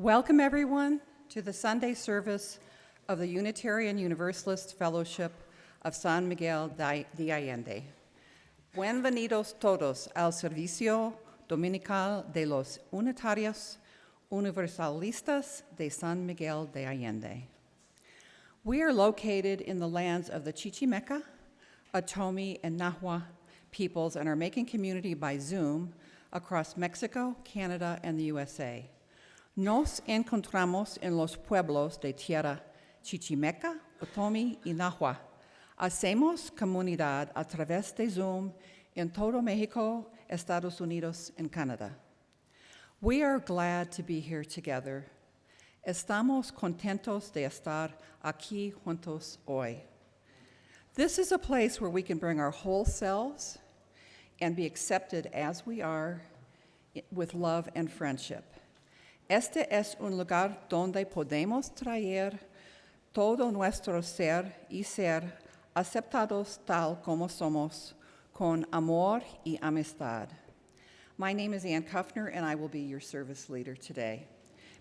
Welcome, everyone, to the Sunday service of the Unitarian Universalist Fellowship of San Miguel de Allende. Bienvenidos todos al servicio dominical de los Unitarios Universalistas de San Miguel de Allende. We are located in the lands of the Chichimeca, Otomi, and Nahua peoples and are making community by Zoom across Mexico, Canada, and the USA. Nos encontramos en los pueblos de tierra Chichimeca, Otomi, y Nahua. Hacemos comunidad a través de Zoom en todo México, Estados Unidos, and Canada. We are glad to be here together. Estamos contentos de estar aquí juntos hoy. This is a place where we can bring our whole selves and be accepted as we are with love and friendship. Este es un lugar donde podemos traer todo nuestro ser y ser aceptados tal como somos, con amor y amistad. My name is Ann Kuffner, and I will be your service leader today.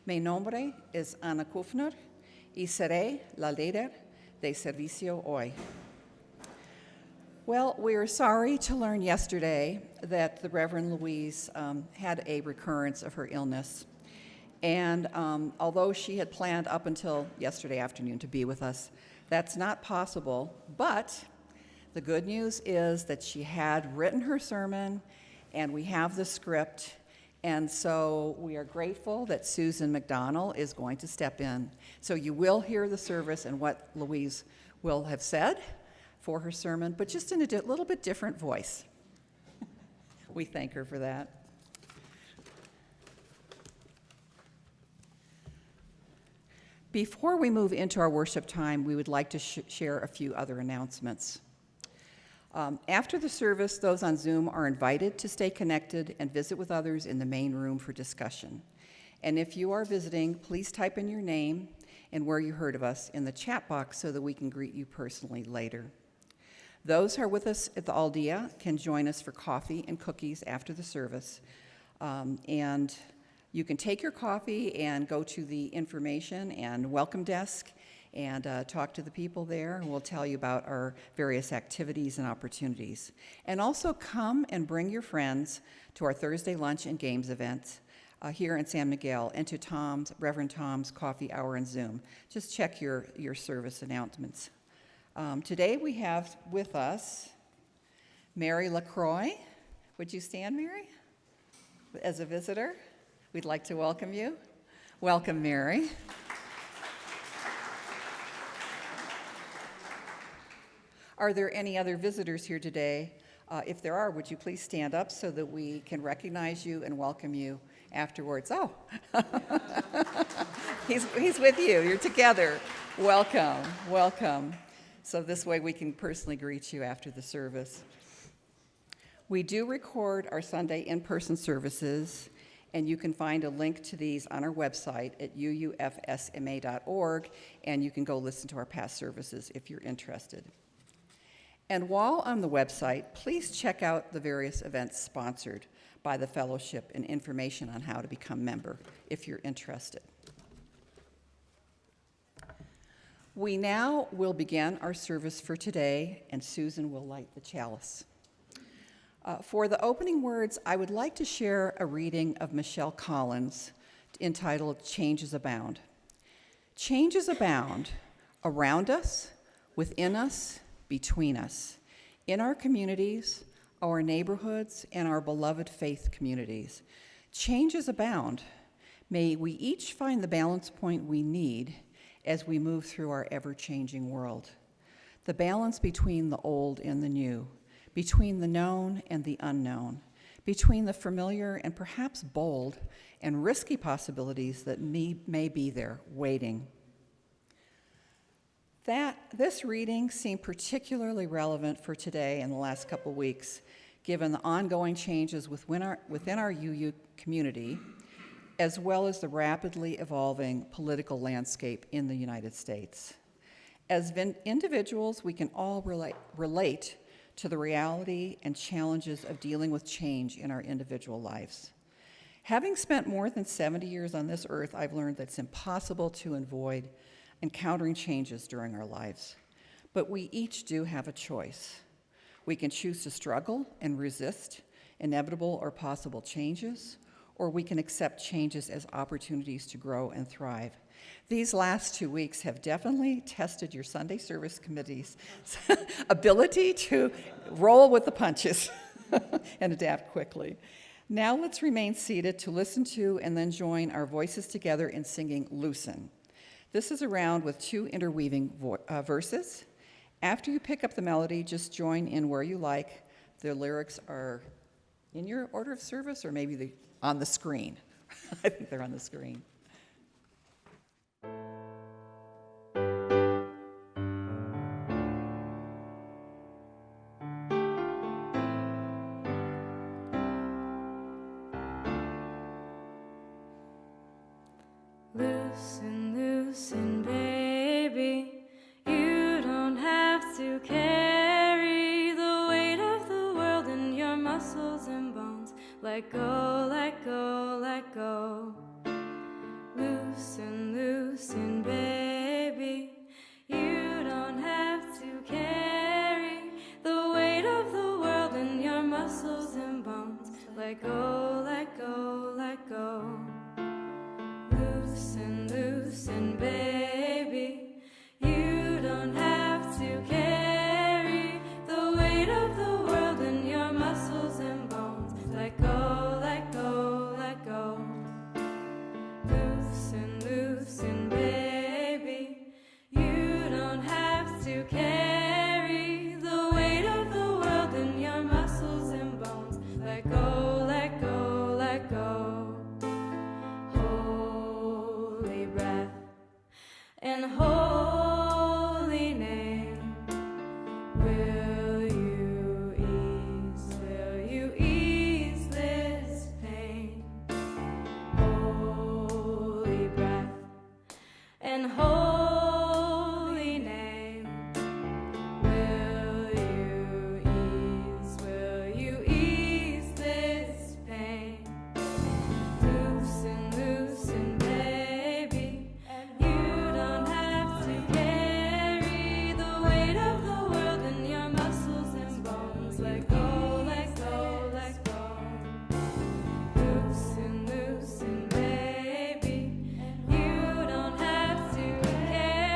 Mi nombre es Ana Kuffner, y seré la líder de servicio hoy. Well, we are sorry to learn yesterday that the Reverend Louise had a recurrence of her illness. And although she had planned up until yesterday afternoon to be with us, that's not possible. But the good news is that she had written her sermon, and we have the script. And so we are grateful that Susan MacDonnell is going to step in. So you will hear the service and what Louise will have said for her sermon, but just in a little bit different voice. We thank her for that. Before we move into our worship time, we would like to share a few other announcements. After the service, those on Zoom are invited to stay connected and visit with others in the main room for discussion. And if you are visiting, please type in your name and where you heard of us in the chat box so that we can greet you personally later. Those who are with us at the Aldea can join us for coffee and cookies after the service. And you can take your coffee and go to the information and welcome desk and talk to the people there, and we'll tell you about our various activities and opportunities. And also come and bring your friends to our Thursday lunch and games event here in San Miguel and to Reverend Tom's coffee hour and Zoom. Just check your service announcements. Today we have with us Mary LaCroix. Would you stand, Mary? As a visitor, we'd like to welcome you. Welcome, Mary. Are there any other visitors here today? If there are, would you please stand up so that we can recognize you and welcome you afterwards? Oh, he's with you. You're together. Welcome, welcome. So this way we can personally greet you after the service. We do record our Sunday in-person services, and you can find a link to these on our website at UUFSMA.org, and you can go listen to our past services if you're interested. And while on the website, please check out the various events sponsored by the fellowship and information on how to become a member if you're interested. We now will begin our service for today, and Susan will light the chalice. For the opening words, I would like to share a reading of Michelle Collins entitled Changes Abound. Changes abound around us, within us, between us, in our communities, our neighborhoods, and our beloved faith communities. Changes abound. May we each find the balance point we need as we move through our ever-changing world. The balance between the old and the new, between the known and the unknown, between the familiar and perhaps bold and risky possibilities that may be there waiting. This reading seemed particularly relevant for today and the last couple weeks, given the ongoing changes within our UU community, as well as the rapidly evolving political landscape in the United States. As individuals, we can all relate to the reality and challenges of dealing with change in our individual lives. Having spent more than 70 years on this earth, I've learned that it's impossible to avoid encountering changes during our lives. But we each do have a choice. We can choose to struggle and resist inevitable or possible changes, or we can accept changes as opportunities to grow and thrive. These last 2 weeks have definitely tested your Sunday service committee's ability to roll with the punches and adapt quickly. Now let's remain seated to listen to and then join our voices together in singing Loosen. This is a round with 2 interweaving verses. After you pick up the melody, just join in where you like. The lyrics are in your order of service or maybe on the screen. I think they're on the screen. Loosen, loosen, baby. You don't have to carry the weight of the world in your muscles and bones. Let go, let go, let go. Loosen, loosen, baby. You don't have to carry the weight of the world in your muscles and bones. Let go, let go, let go. Loosen, loosen, baby. You don't have to carry the weight of the world in your muscles and bones. Let go, let go, let go. Loosen, loosen, baby. You don't have to carry the weight of the world in your muscles and bones. Let go, let go, let go. Holy breath and holy name. Will you ease this pain? Holy breath and holy name. Will you ease this pain? Loosen, loosen, baby. You don't have to carry the weight of the world in your muscles and bones. Let go, let go, let go. Loosen, loosen, baby. You don't have to carry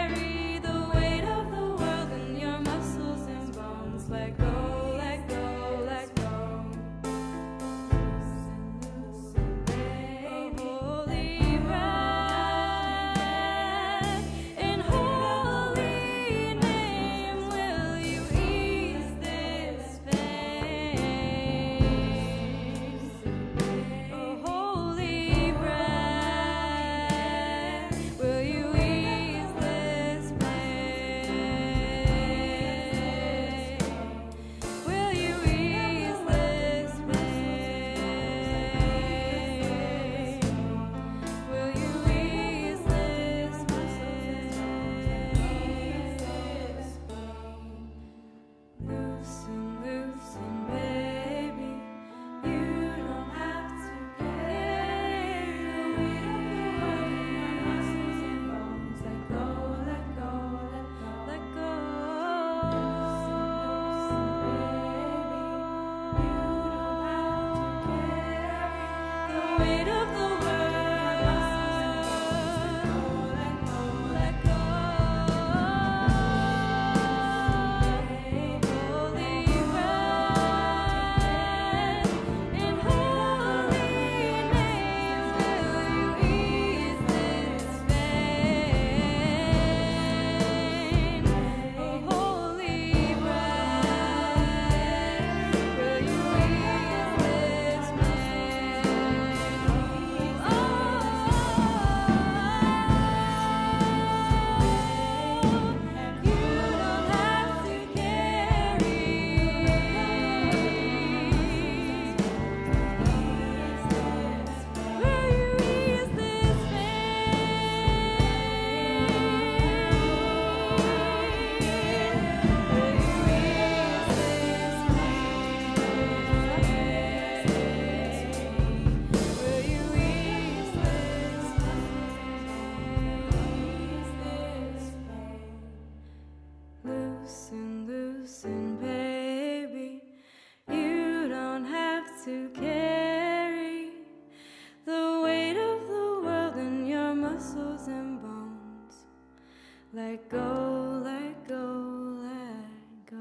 let go, let go, let go.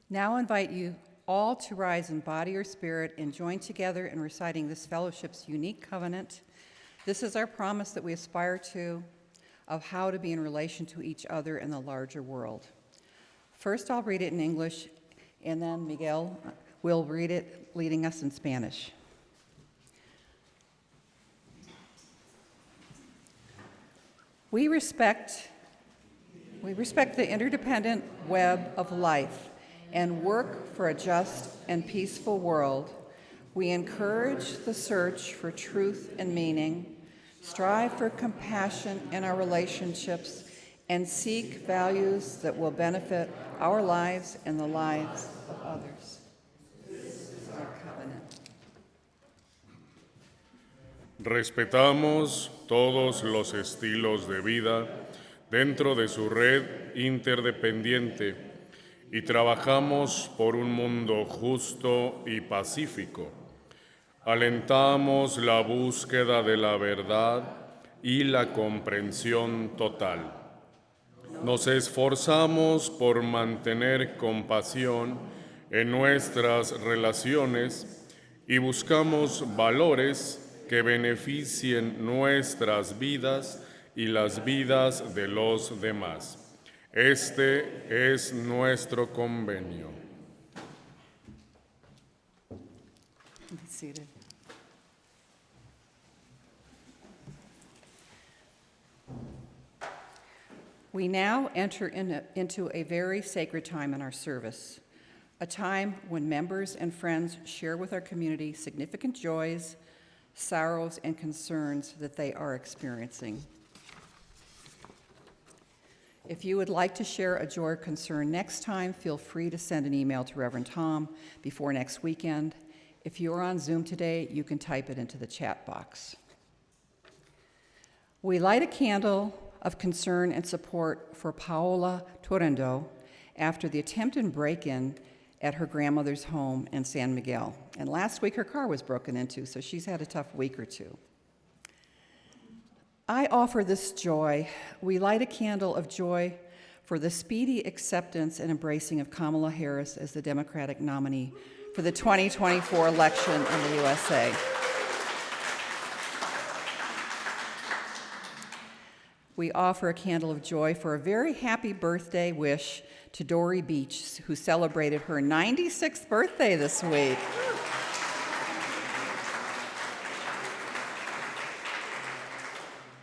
Now invite you all to rise in body or spirit and join together in reciting this fellowship's unique covenant. This is our promise that we aspire to of how to be in relation to each other in the larger world. First, I'll read it in English, and then Miguel will read it, leading us in Spanish. We respect the interdependent web of life and work for a just and peaceful world. We encourage the search for truth and meaning, strive for compassion in our relationships, and seek values that will benefit our lives and the lives of others. This is our covenant. Respetamos todos los estilos de vida dentro de su red interdependiente y trabajamos por un mundo justo y pacífico. Alentamos la búsqueda de la verdad y la comprensión total. Nos esforzamos por mantener compasión en nuestras relaciones y buscamos valores que beneficien nuestras vidas y las vidas de los demás. Este es nuestro convenio. Be seated. We now enter into a very sacred time in our service, a time when members and friends share with our community significant joys, sorrows, and concerns that they are experiencing. If you would like to share a joy or concern next time, feel free to send an email to Reverend Tom before next weekend. If you are on Zoom today, you can type it into the chat box. We light a candle of concern and support for Paula Torrendo after the attempted break-in at her grandmother's home in San Miguel. And last week her car was broken into, so she's had a tough week or two. I offer this joy. We light a candle of joy for the speedy acceptance and embracing of Kamala Harris as the Democratic nominee for the 2024 election in the USA. We offer a candle of joy for a very happy birthday wish to Dory Beach, who celebrated her 96th birthday this week.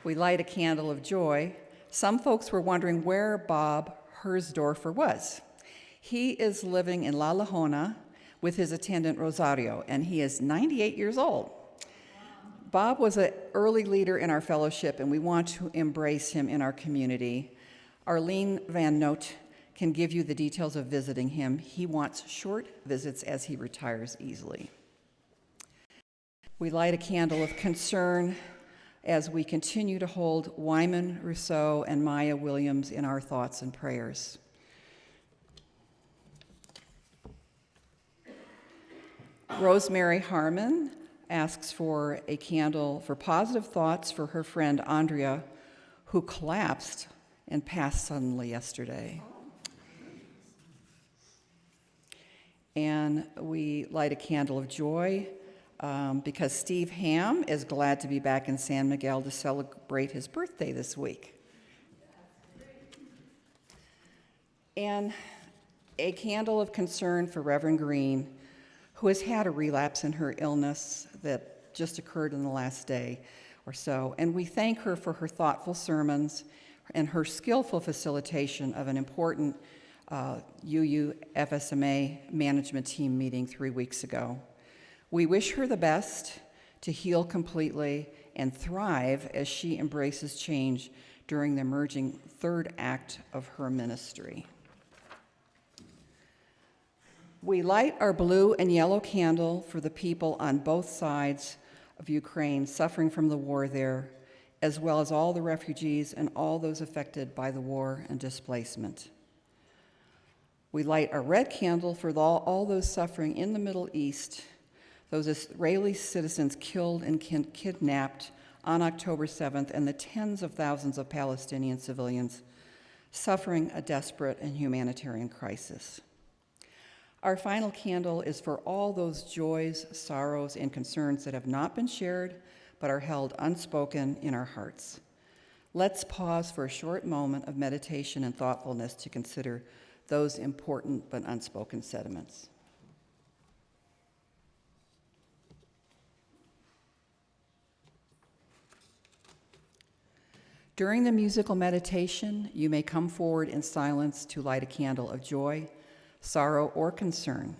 We light a candle of joy. Some folks were wondering where Bob Hersdorfer was. He is living in La Lajona with his attendant Rosario, and he is 98 years old. Bob was an early leader in our fellowship, and we want to embrace him in our community. Arlene Van Noot can give you the details of visiting him. He wants short visits as he retires easily. We light a candle of concern as we continue to hold Wyman Rousseau and Maya Williams in our thoughts and prayers. Rosemary Harman asks for a candle for positive thoughts for her friend Andrea, who collapsed and passed suddenly yesterday. And we light a candle of joy because Steve Ham is glad to be back in San Miguel to celebrate his birthday this week. And a candle of concern for Reverend Green, who has had a relapse in her illness that just occurred in the last day or so. And we thank her for her thoughtful sermons and her skillful facilitation of an important UUFSMA management team meeting 3 weeks ago. We wish her the best to heal completely and thrive as she embraces change during the emerging third act of her ministry. We light our blue and yellow candle for the people on both sides of Ukraine suffering from the war there, as well as all the refugees and all those affected by the war and displacement. We light a red candle for all those suffering in the Middle East, those Israeli citizens killed and kidnapped on October 7th, and the tens of thousands of Palestinian civilians suffering a desperate and humanitarian crisis. Our final candle is for all those joys, sorrows, and concerns that have not been shared but are held unspoken in our hearts. Let's pause for a short moment of meditation and thoughtfulness to consider those important but unspoken sentiments. During the musical meditation, you may come forward in silence to light a candle of joy, sorrow, or concern.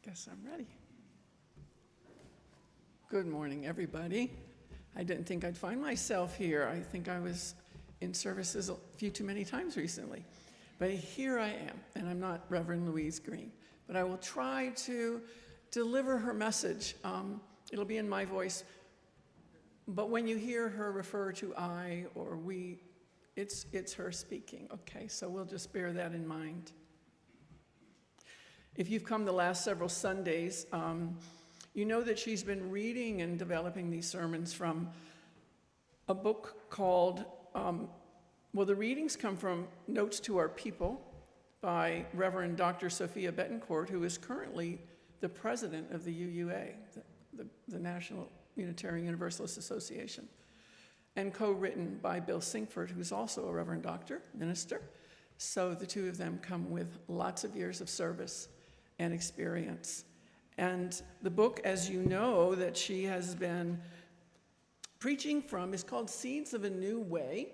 Guess I'm ready. Good morning, everybody. I didn't think I'd find myself here. I think I was in services a few too many times recently. But here I am, and I'm not Reverend Louise Green. But I will try to deliver her message. It'll be in my voice. But when you hear her refer to I or we, it's her speaking, okay? So we'll just bear that in mind. If you've come the last several Sundays, you know that she's been reading and developing these sermons from a book called, the readings come from Notes to Our People by Reverend Dr. Sophia Betancourt, who is currently the president of the UUA, the National Unitarian Universalist Association, and co-written by Bill Sinkford, who's also a Reverend Doctor, minister. So the two of them come with lots of years of service and experience. And the book, as you know, that she has been preaching from is called Seeds of a New Way.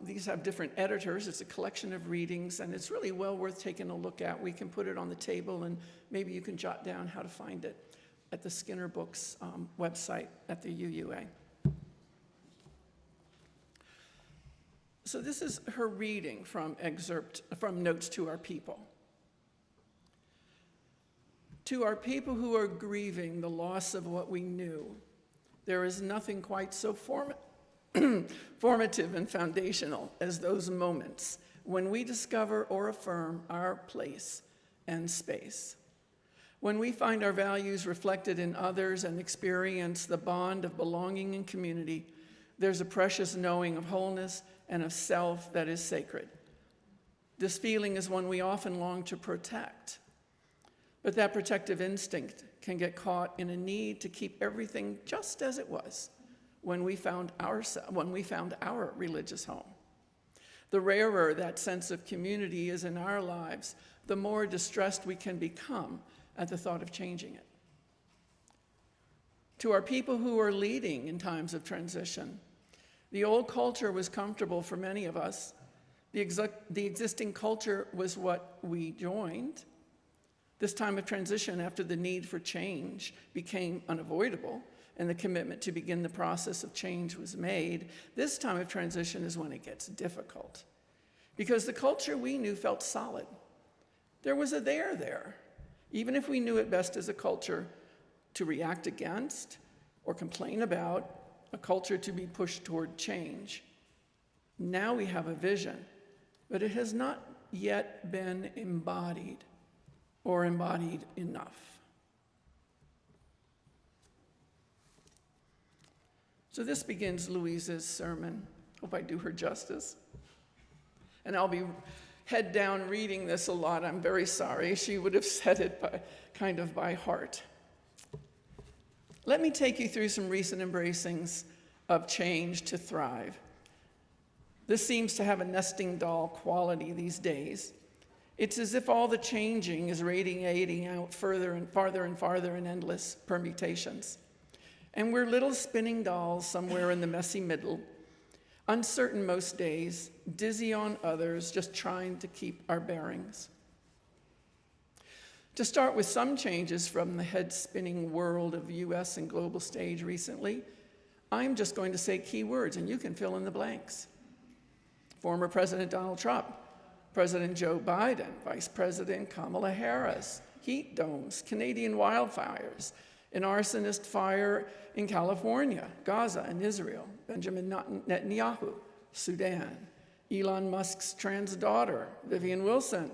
These have different editors. It's a collection of readings, and it's really well worth taking a look at. We can put it on the table, and maybe you can jot down how to find it at the Skinner Books website at the UUA. So this is her reading from Notes to Our People. To our people who are grieving the loss of what we knew, there is nothing quite so formative and foundational as those moments when we discover or affirm our place and space. When we find our values reflected in others and experience the bond of belonging and community, there's a precious knowing of wholeness and of self that is sacred. This feeling is one we often long to protect, but that protective instinct can get caught in a need to keep everything just as it was when we found our religious home. The rarer that sense of community is in our lives, the more distressed we can become at the thought of changing it. To our people who are leading in times of transition, the old culture was comfortable for many of us. The existing culture was what we joined. This time of transition, after the need for change became unavoidable and the commitment to begin the process of change was made, this time of transition is when it gets difficult. Because the culture we knew felt solid. There was a there, even if we knew it best as a culture to react against or complain about, a culture to be pushed toward change. Now we have a vision, but it has not yet been embodied or embodied enough. So this begins Louise's sermon. Hope I do her justice. And I'll be head down reading this a lot. I'm very sorry. She would have said it by heart. Let me take you through some recent embracings of change to thrive. This seems to have a nesting doll quality these days. It's as if all the changing is radiating out further and farther and farther in endless permutations. And we're little spinning dolls somewhere in the messy middle, uncertain most days, dizzy on others, just trying to keep our bearings. To start with some changes from the head-spinning world of the US and global stage recently, I'm just going to say key words, and you can fill in the blanks. Former President Donald Trump, President Joe Biden, Vice President Kamala Harris, heat domes, Canadian wildfires, an arsonist fire in California, Gaza and Israel, Benjamin Netanyahu, Sudan, Elon Musk's trans daughter, Vivian Wilson,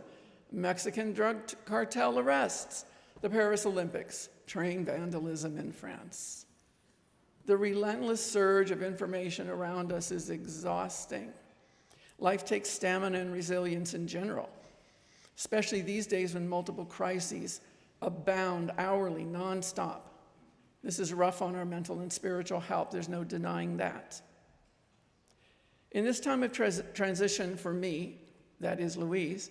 Mexican drug cartel arrests, the Paris Olympics, train vandalism in France. The relentless surge of information around us is exhausting. Life takes stamina and resilience in general, especially these days when multiple crises abound hourly, nonstop. This is rough on our mental and spiritual health. There's no denying that. In this time of transition for me, that is Louise,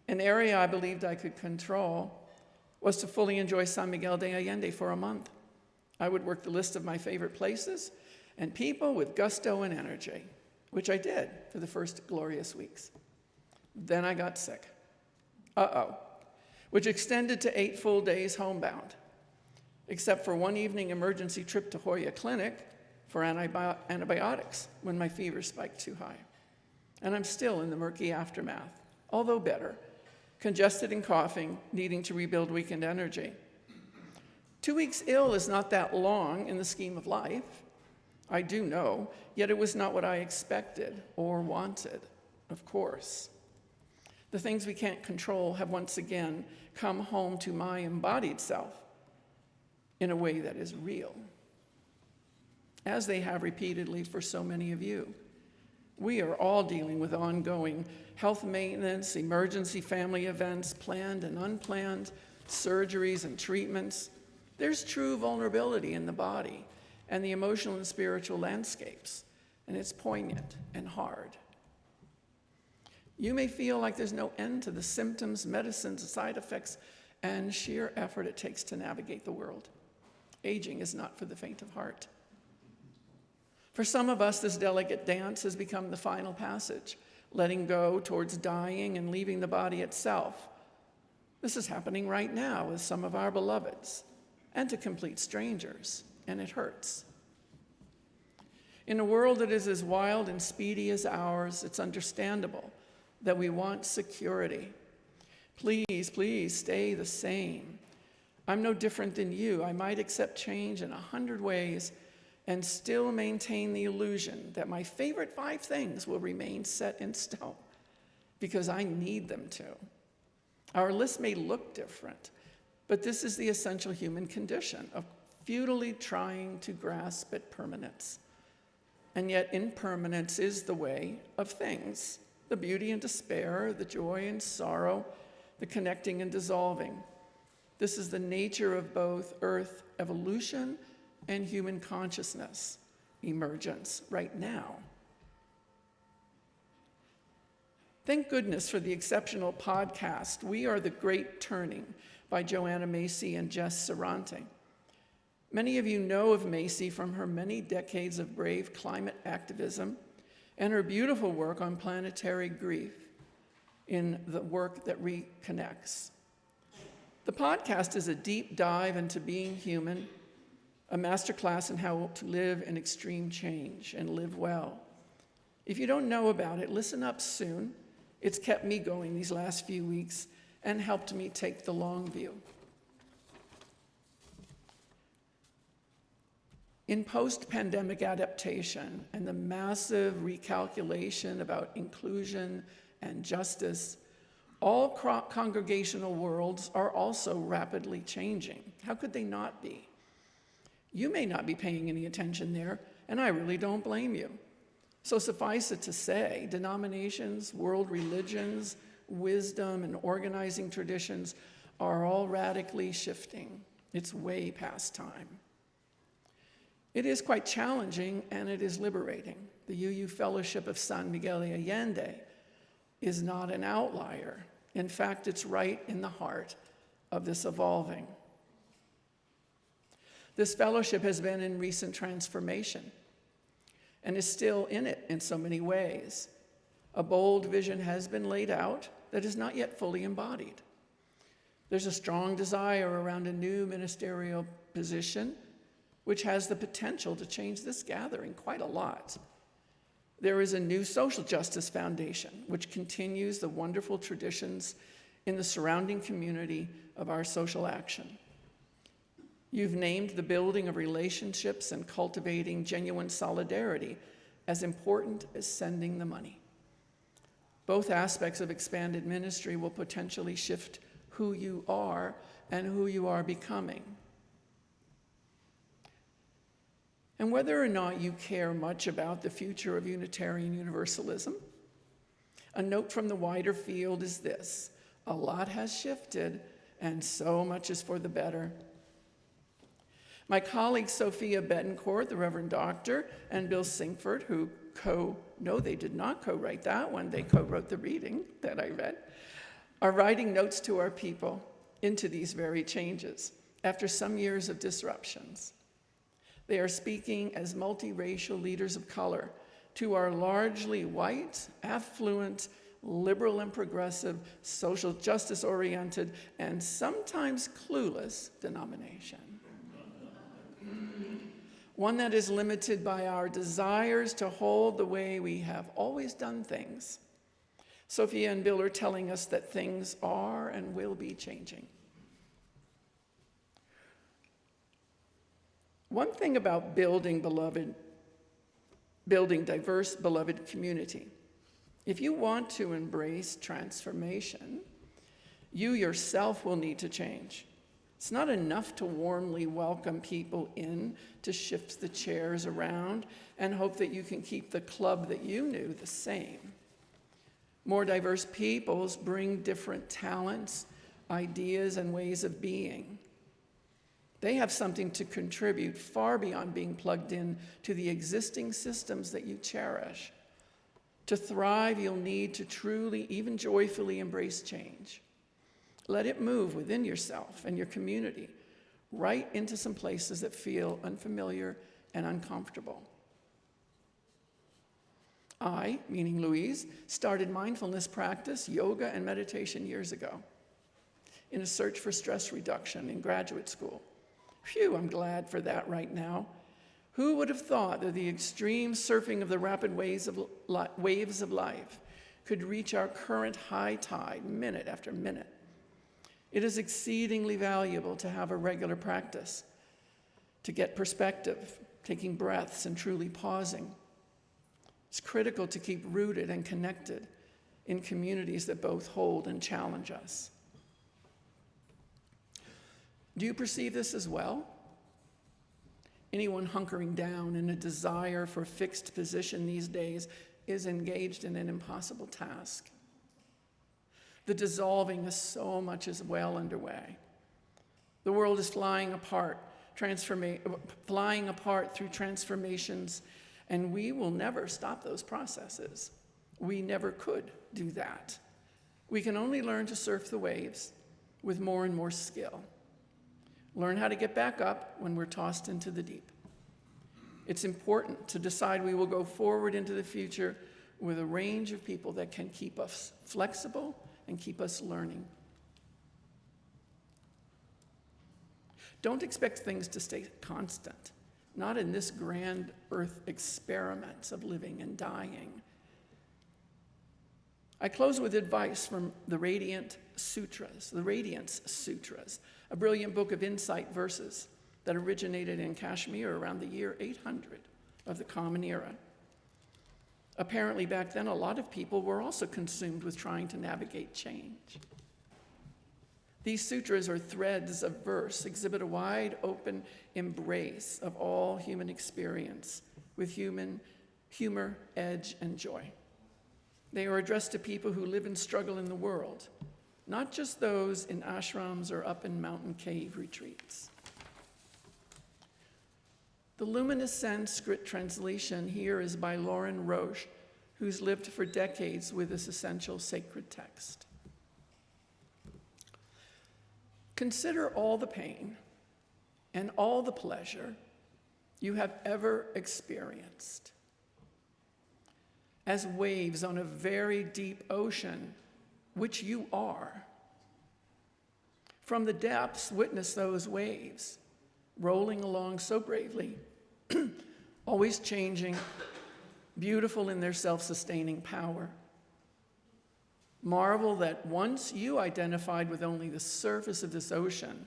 an area I believed I could control was to fully enjoy San Miguel de Allende for a month. I would work the list of my favorite places and people with gusto and energy, which I did for the first glorious weeks. Then I got sick. Which extended to 8 full days homebound, except for one evening emergency trip to Hoya Clinic for antibiotics when my fever spiked too high. And I'm still in the murky aftermath, although better, congested and coughing, needing to rebuild weakened energy. 2 weeks ill is not that long in the scheme of life. I do know, yet it was not what I expected or wanted, of course. The things we can't control have once again come home to my embodied self in a way that is real, as they have repeatedly for so many of you. We are all dealing with ongoing health maintenance, emergency family events, planned and unplanned, surgeries and treatments. There's true vulnerability in the body and the emotional and spiritual landscapes, and it's poignant and hard. You may feel like there's no end to the symptoms, medicines, side effects, and sheer effort it takes to navigate the world. Aging is not for the faint of heart. For some of us, this delicate dance has become the final passage, letting go towards dying and leaving the body itself. This is happening right now with some of our beloveds and to complete strangers, and it hurts. In a world that is as wild and speedy as ours, it's understandable that we want security. Please, please stay the same. I'm no different than you. I might accept change in 100 ways and still maintain the illusion that my favorite 5 things will remain set in stone because I need them to. Our list may look different, but this is the essential human condition of futilely trying to grasp at permanence. And yet impermanence is the way of things, the beauty and despair, the joy and sorrow, the connecting and dissolving. This is the nature of both Earth evolution and human consciousness emergence right now. Thank goodness for the exceptional podcast, We Are the Great Turning by Joanna Macy and Jess Sarante. Many of you know of Macy from her many decades of brave climate activism and her beautiful work on planetary grief in the work that reconnects. The podcast is a deep dive into being human, a masterclass in how to live in extreme change and live well. If you don't know about it, listen up soon. It's kept me going these last few weeks and helped me take the long view. In post-pandemic adaptation and the massive recalculation about inclusion and justice, all congregational worlds are also rapidly changing. How could they not be? You may not be paying any attention there, and I really don't blame you. So suffice it to say, denominations, world religions, wisdom, and organizing traditions are all radically shifting. It's way past time. It is quite challenging, and it is liberating. The UU Fellowship of San Miguel de Allende is not an outlier. In fact, it's right in the heart of this evolving. This fellowship has been in recent transformation and is still in it in so many ways. A bold vision has been laid out that is not yet fully embodied. There's a strong desire around a new ministerial position which has the potential to change this gathering quite a lot. There is a new social justice foundation, which continues the wonderful traditions in the surrounding community of our social action. You've named the building of relationships and cultivating genuine solidarity as important as sending the money. Both aspects of expanded ministry will potentially shift who you are and who you are becoming. And whether or not you care much about the future of Unitarian Universalism, a note from the wider field is this: a lot has shifted, and so much is for the better. My colleagues Sophia Betancourt, the Reverend Doctor, and Bill Singford, who no, they did not co-write that one, they co-wrote the reading that I read, are writing notes to our people into these very changes after some years of disruptions. They are speaking as multiracial leaders of color to our largely white, affluent, liberal and progressive, social justice-oriented, and sometimes clueless denomination. One that is limited by our desires to hold the way we have always done things. Sophia and Bill are telling us that things are and will be changing. One thing about building diverse, beloved community If you want to embrace transformation, you yourself will need to change. It's not enough to warmly welcome people in, to shift the chairs around and hope that you can keep the club that you knew the same. More diverse peoples bring different talents, ideas, and ways of being. They have something to contribute far beyond being plugged in to the existing systems that you cherish. To thrive, you'll need to truly, even joyfully embrace change. Let it move within yourself and your community, right into some places that feel unfamiliar and uncomfortable. I, meaning Louise, started mindfulness practice, yoga, and meditation years ago in a search for stress reduction in graduate school. Phew, I'm glad for that right now. Who would have thought that the extreme surfing of the rapid waves of life could reach our current high tide minute after minute? It is exceedingly valuable to have a regular practice, to get perspective, taking breaths and truly pausing. It's critical to keep rooted and connected in communities that both hold and challenge us. Do you perceive this as well? Anyone hunkering down in a desire for a fixed position these days is engaged in an impossible task. The dissolving of so much is well underway. The world is flying apart through transformations, and we will never stop those processes. We never could do that. We can only learn to surf the waves with more and more skill. Learn how to get back up when we're tossed into the deep. It's important to decide we will go forward into the future with a range of people that can keep us flexible and keep us learning. Don't expect things to stay constant, not in this grand earth experiment of living and dying. I close with advice from the Radiance Sutras, a brilliant book of insight verses that originated in Kashmir around the year 800 of the Common Era. Apparently back then, a lot of people were also consumed with trying to navigate change. These sutras, or threads of verse, exhibit a wide open embrace of all human experience with humor, edge, and joy. They are addressed to people who live and struggle in the world, not just those in ashrams or up in mountain cave retreats. The luminous Sanskrit translation here is by Lauren Roche, who's lived for decades with this essential sacred text. Consider all the pain and all the pleasure you have ever experienced as waves on a very deep ocean, which you are. From the depths, witness those waves, rolling along so bravely, always changing, beautiful in their self-sustaining power. Marvel that once you identified with only the surface of this ocean,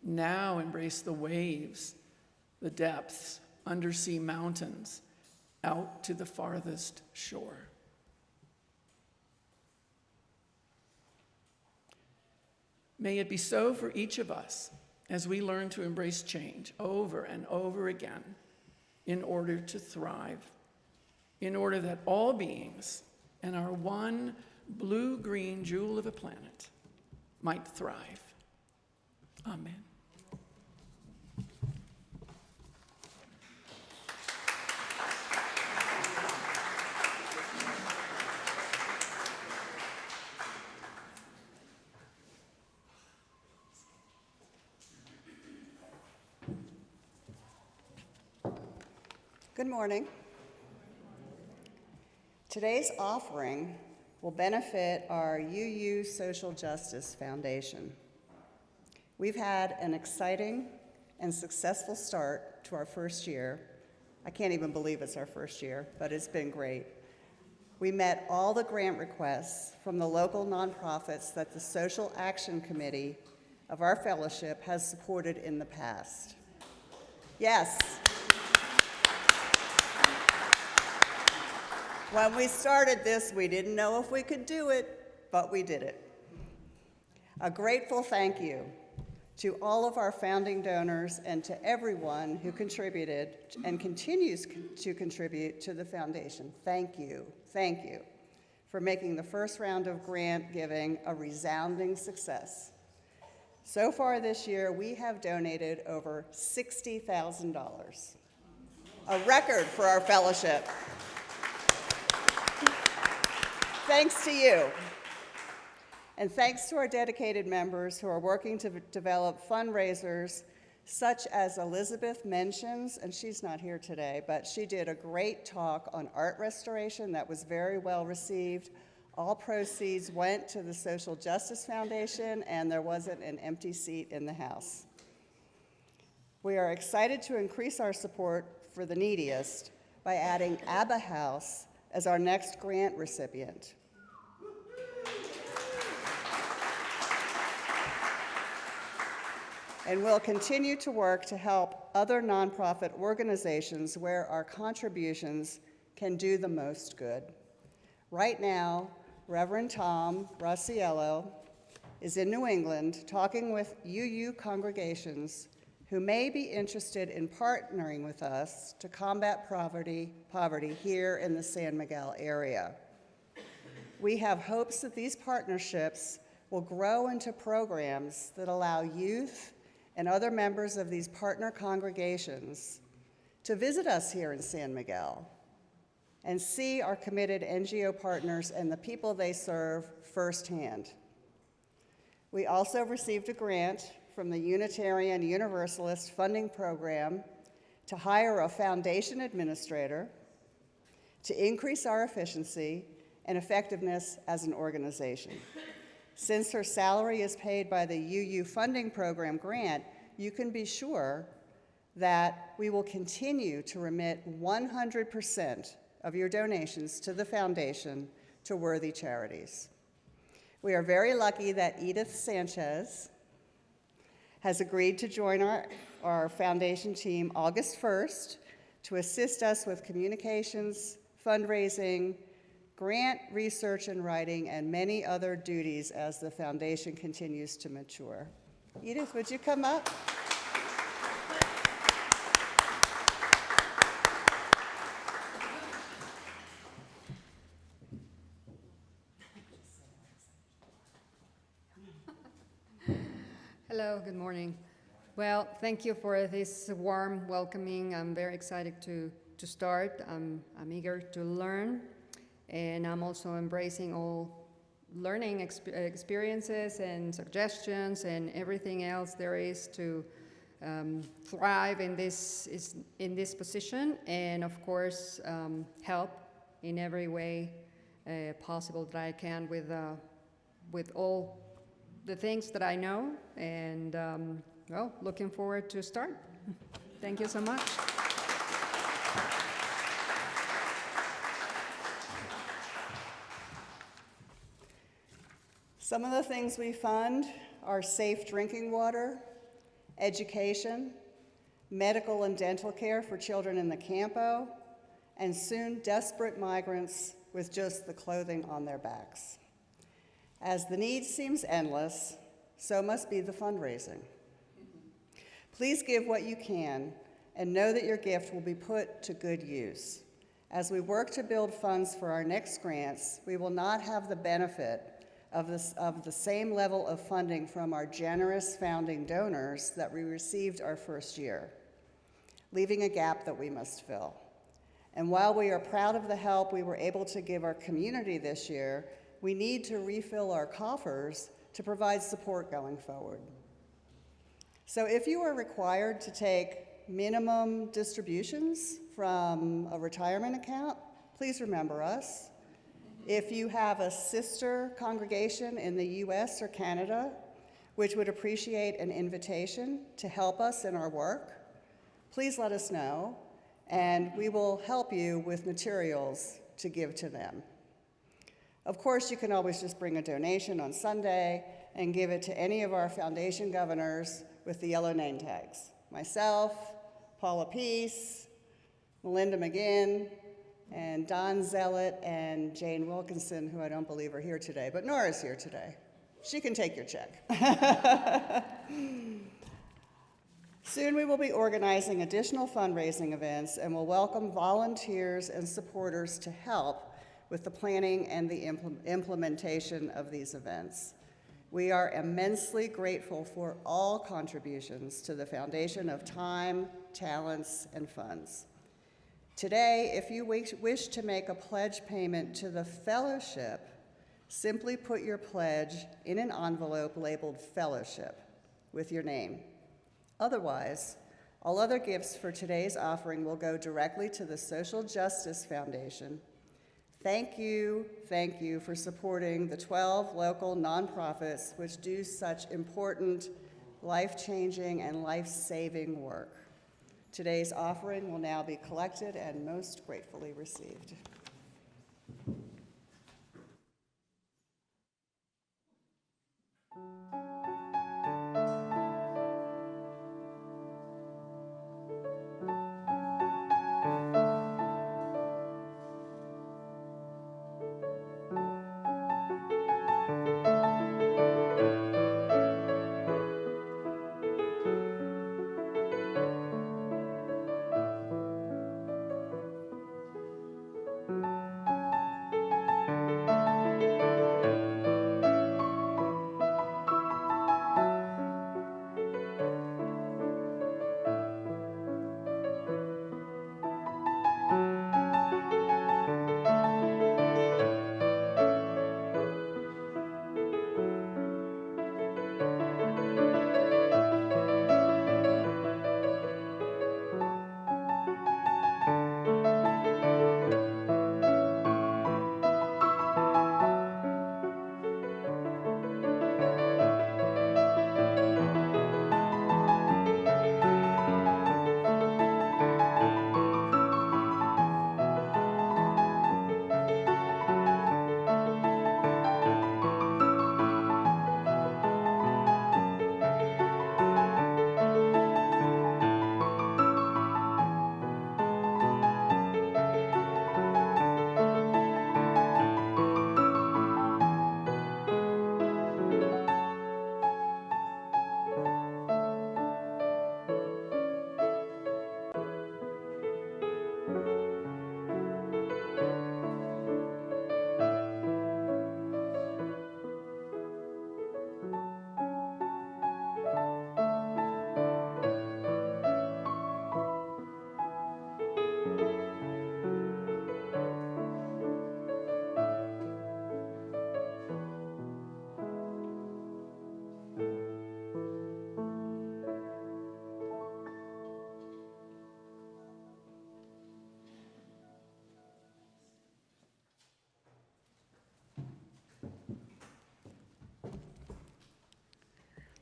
now embrace the waves, the depths, undersea mountains, out to the farthest shore. May it be so for each of us as we learn to embrace change over and over again in order to thrive, in order that all beings and our one blue-green jewel of a planet might thrive. Amen. Good morning. Today's offering will benefit our UU Social Justice Foundation. We've had an exciting and successful start to our first year. I can't even believe it's our first year, but it's been great. We met all the grant requests from the local nonprofits that the Social Action Committee of our fellowship has supported in the past. Yes. When we started this, we didn't know if we could do it, but we did it. A grateful thank you to all of our founding donors and to everyone who contributed and continues to contribute to the foundation. Thank you for making the first round of grant giving a resounding success. So far this year, we have donated over $60,000, a record for our fellowship. Thanks to you. And thanks to our dedicated members who are working to develop fundraisers such as Elizabeth mentions, and she's not here today, but she did a great talk on art restoration that was very well received. All proceeds went to the Social Justice Foundation, and there wasn't an empty seat in the House. We are excited to increase our support for the neediest by adding ABBA House as our next grant recipient. And we'll continue to work to help other nonprofit organizations where our contributions can do the most good. Right now, Reverend Tom Rossiello is in New England talking with UU congregations who may be interested in partnering with us to combat poverty here in the San Miguel area. We have hopes that these partnerships will grow into programs that allow youth and other members of these partner congregations to visit us here in San Miguel and see our committed NGO partners and the people they serve firsthand. We also received a grant from the Unitarian Universalist funding program to hire a foundation administrator to increase our efficiency and effectiveness as an organization. Since her salary is paid by the UU funding program grant, you can be sure that we will continue to remit 100% of your donations to the foundation to worthy charities. We are very lucky that Edith Sanchez has agreed to join our foundation team August 1st to assist us with communications, fundraising, grant research and writing, and many other duties as the foundation continues to mature. Edith, would you come up? Hello, good morning. Well, thank you for this warm welcoming. I'm very excited to start. I'm eager to learn, and I'm also embracing all learning experiences and suggestions and everything else there is to thrive in this position, and of course help in every way possible that I can with all the things that I know, and well, looking forward to start. Thank you so much. Some of the things we fund are safe drinking water, education, medical and dental care for children in the campo, and soon desperate migrants with just the clothing on their backs. As the need seems endless, so must be the fundraising. Please give what you can and know that your gift will be put to good use. As we work to build funds for our next grants, we will not have the benefit of the same level of funding from our generous founding donors that we received our first year, leaving a gap that we must fill. And while we are proud of the help we were able to give our community this year, we need to refill our coffers to provide support going forward. So if you are required to take minimum distributions from a retirement account, please remember us. If you have a sister congregation in the US or Canada, which would appreciate an invitation to help us in our work, please let us know, and we will help you with materials to give to them. Of course, you can always just bring a donation on Sunday and give it to any of our foundation governors with the yellow name tags. Myself, Paula Peace, Melinda McGinn, and Don Zealot and Jane Wilkinson, who I don't believe are here today, but Nora's here today. She can take your check. Soon we will be organizing additional fundraising events and will welcome volunteers and supporters to help with the planning and the implementation of these events. We are immensely grateful for all contributions to the foundation of time, talents, and funds. Today, if you wish to make a pledge payment to the fellowship, simply put your pledge in an envelope labeled Fellowship with your name. Otherwise, all other gifts for today's offering will go directly to the Social Justice Foundation. Thank you for supporting the 12 local nonprofits which do such important, life-changing, and life-saving work. Today's offering will now be collected and most gratefully received.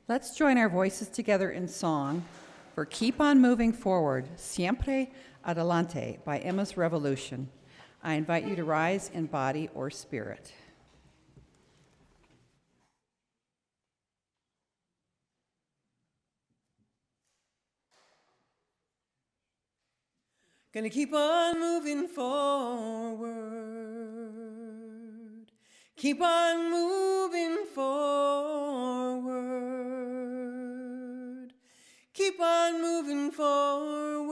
Let's join our voices together in song for Keep On Moving Forward, Siempre Adelante by Emma's Revolution. I invite you to rise in body or spirit. Gonna keep on moving forward. Keep on moving forward. Keep on moving forward.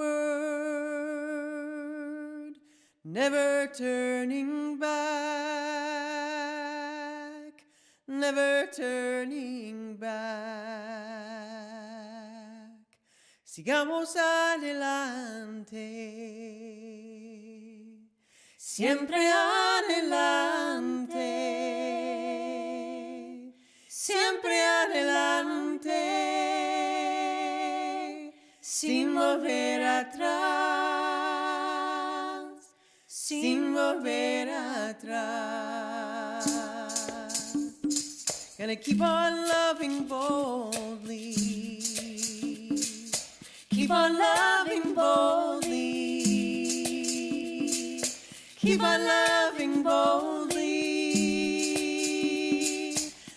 Never turning back. Never turning back. Sigamos adelante, siempre adelante, siempre adelante, sin volver atrás, sin volver atrás. Gonna keep on loving boldly. Keep on loving boldly. Keep on loving boldly.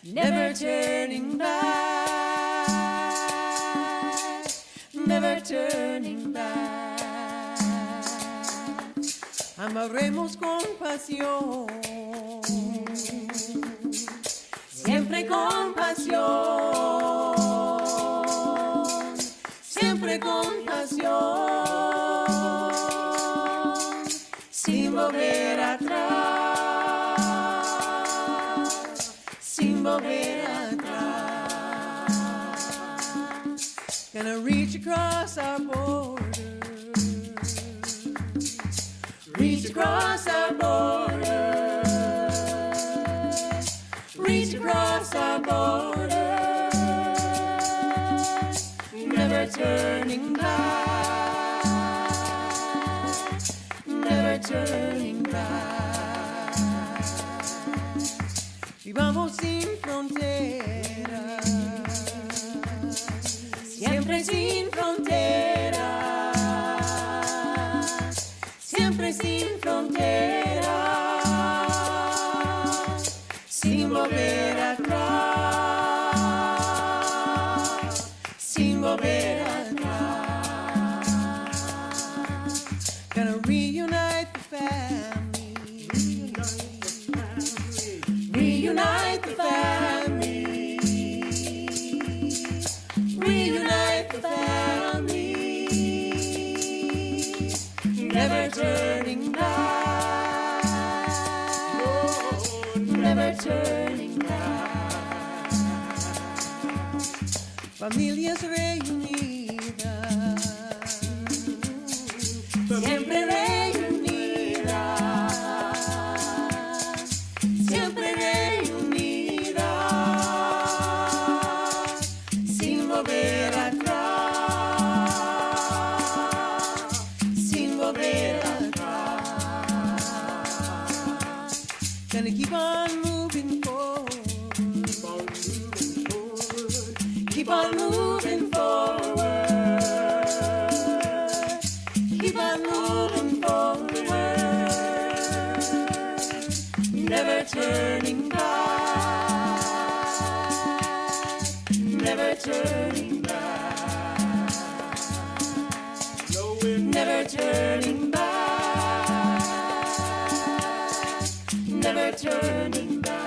Never turning back. Never turning back. amaremos con pasión, siempre con pasión, siempre con pasión, sin volver atrás, sin volver atrás. Gonna reach across our border, reach across our border, reach across our border, never turning back, never turning back. Vivamos sin fronteras, siempre sin fronteras, siempre sin fronteras, sin volver atrás, sin volver atrás. Gonna reunite the family, reunite the family, reunite the family, never turning back, never turning back. Familias reunidas, siempre reunidas, siempre reunidas, sin volver atrás, sin volver atrás. Gonna keep on moving forward, keep on moving forward, keep on moving forward, never turning back, never turning back, never turning back, never turning back,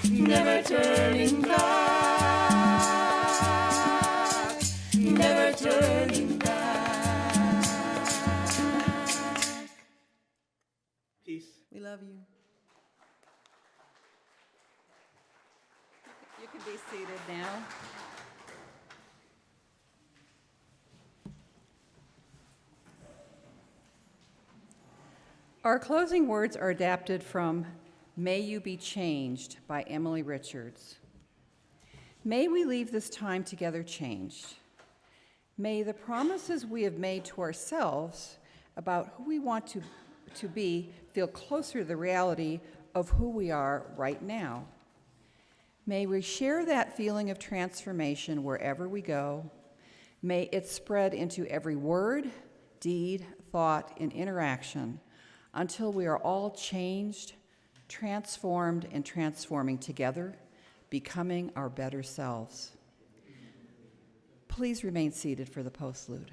never turning back, never turning back. Peace. We love you. You can be seated now. Our closing words are adapted from May You Be Changed by Emily Richards. May we leave this time together changed. May the promises we have made to ourselves about who we want to be feel closer to the reality of who we are right now. May we share that feeling of transformation wherever we go. May it spread into every word, deed, thought, and interaction until we are all changed, transformed, and transforming together, becoming our better selves. Please remain seated for the postlude.